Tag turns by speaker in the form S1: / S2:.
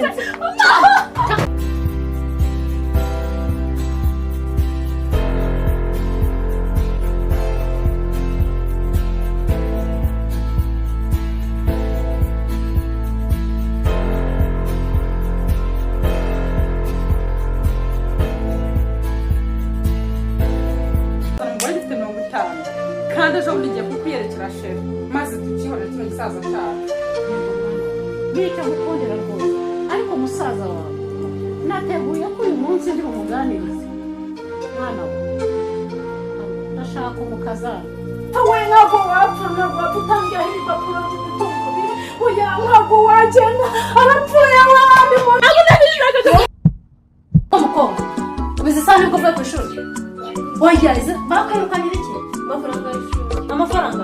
S1: sinzi.
S2: kandi ejo bundi ngiye kukwiyerekera shefu maze tukihorera kino gisaza cyacu.
S1: Nicyo gukundira rwose ariko musaza wawe nateguye ko uyu munsi ndi bumuganirize mwana we ndashaka umukazana we ntabwo wapfa ntabwo wapfa utangiye ibipapuro by'imitungo biri oya ntabwo wagenda arapfuye abandi umukobwa ubizi isaha nibwo uvuye ku ishuri oya bakwirukanye iki amafaranga